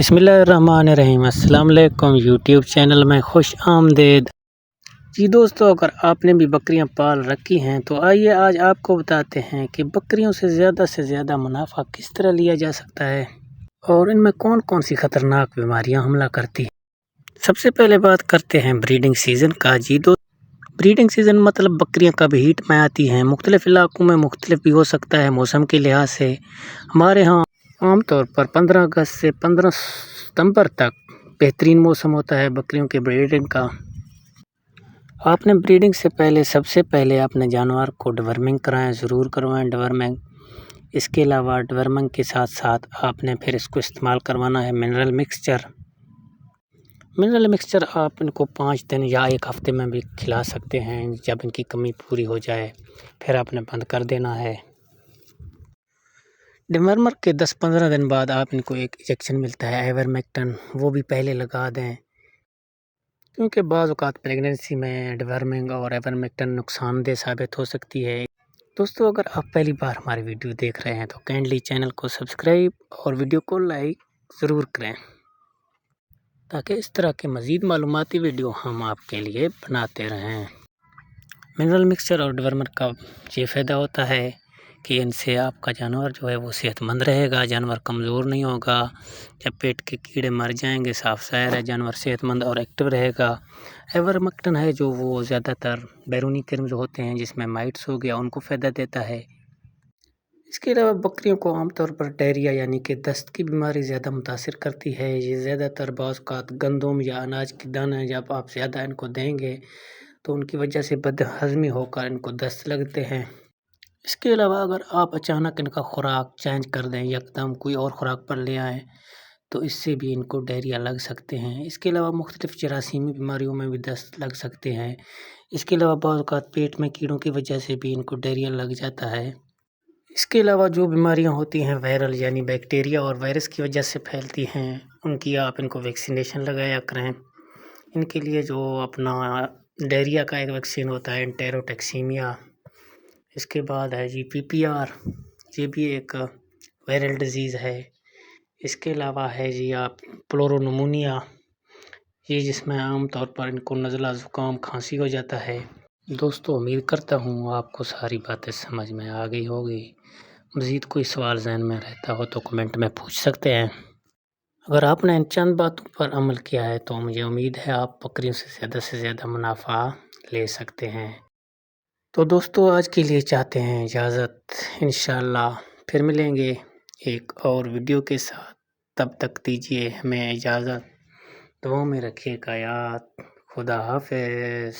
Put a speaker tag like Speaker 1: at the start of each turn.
Speaker 1: बिस्मिल्लाहिर्रहमानिर्रहीम। अस्सलाम वालेकुम यूट्यूब चैनल में खुश आमदीद। जी दोस्तों, अगर आपने भी बकरियां पाल रखी हैं तो आइए आज आपको बताते हैं कि बकरियों से ज़्यादा मुनाफा किस तरह लिया जा सकता है और इनमें कौन कौन सी ख़तरनाक बीमारियां हमला करती हैं। सबसे पहले बात करते हैं ब्रीडिंग सीज़न का। जी दोस्तों, ब्रीडिंग सीज़न मतलब बकरियां कब हीट में आती हैं। मुख्तलिफ़ इलाकों में मुख्तलिफ भी हो सकता है मौसम के लिहाज से। हमारे यहाँ आमतौर पर 15 अगस्त से 15 सितंबर तक बेहतरीन मौसम होता है बकरियों के ब्रीडिंग का। आपने ब्रीडिंग से पहले सबसे पहले अपने जानवर को डिवर्मिंग कराएं, ज़रूर करवाएं डिवर्मिंग। इसके अलावा डिवर्मिंग के साथ साथ आपने फिर इसको इस्तेमाल करवाना है मिनरल मिक्सचर। मिनरल मिक्सचर आप इनको 5 दिन या 1 हफ्ते में भी खिला सकते हैं। जब इनकी कमी पूरी हो जाए फिर आपने बंद कर देना है। डिवर्मर के 10-15 दिन बाद आप इनको एक इंजेक्शन मिलता है आइवरमेक्टिन, वो भी पहले लगा दें, क्योंकि बाज़ औक़ात प्रेगनेंसी में डिवर्मिंग और आइवरमेक्टिन नुकसानदेह साबित हो सकती है। दोस्तों, अगर आप पहली बार हमारी वीडियो देख रहे हैं तो काइंडली चैनल को सब्सक्राइब और वीडियो को लाइक ज़रूर करें, ताकि इस तरह के मज़ीद मालूमाती वीडियो हम आपके लिए बनाते रहें। मिनरल मिक्सचर और डिवर्मर का ये फ़ायदा होता है कि इनसे आपका जानवर जो है वो सेहतमंद रहेगा, जानवर कमज़ोर नहीं होगा। जब पेट के कीड़े मर जाएंगे, साफ ज़ाहिर है जानवर सेहतमंद और एक्टिव रहेगा। आइवरमेक्टिन है जो वो ज़्यादातर बैरूनी कीड़े जो होते हैं जिसमें माइट्स हो गया उनको फ़ायदा देता है। इसके अलावा बकरियों को आमतौर पर डायरिया यानी कि दस्त की बीमारी ज़्यादा मुतासिर करती है। ये ज़्यादातर बाज़ औक़ात गंदम या अनाज के दाने जब आप ज़्यादा इनको देंगे तो उनकी वजह से बदहज़मी होकर इनको दस्त लगते हैं। इसके अलावा अगर आप अचानक इनका खुराक चेंज कर दें, यकदम कोई और खुराक पर ले आएँ तो इससे भी इनको डायरिया लग सकते हैं। इसके अलावा मुख्तलिफ़ जरासीमी बीमारियों में भी दस्त लग सकते हैं। इसके अलावा बाज़ औक़ात पेट में कीड़ों की वजह से भी इनको डायरिया लग जाता है। इसके अलावा जो बीमारियां होती हैं वायरल यानी बैक्टीरिया और वायरस की वजह से फैलती हैं, उनकी आप इनको वैक्सीनेशन लगाया करें। इनके लिए जो अपना डायरिया का एक वैक्सीन होता है एंटेरोटॉक्सीमिया। इसके बाद है जी PPR, ये भी एक वायरल डिज़ीज़ है। इसके अलावा है जी आप प्लोरोनमोनिया, ये जिसमें आम तौर पर इनको नज़ला ज़ुकाम खांसी हो जाता है। दोस्तों, उम्मीद करता हूँ आपको सारी बातें समझ में आ गई होगी। मज़ीद कोई सवाल ज़हन में रहता हो तो कमेंट में पूछ सकते हैं। अगर आपने इन चंद बातों पर अमल किया है तो मुझे उम्मीद है आप बकरियों से ज़्यादा मुनाफा ले सकते हैं। तो दोस्तों, आज के लिए चाहते हैं इजाज़त। इंशाअल्लाह फिर मिलेंगे एक और वीडियो के साथ। तब तक दीजिए हमें इजाज़त। दुआ में रखिएगा याद। खुदा हाफ़िज़।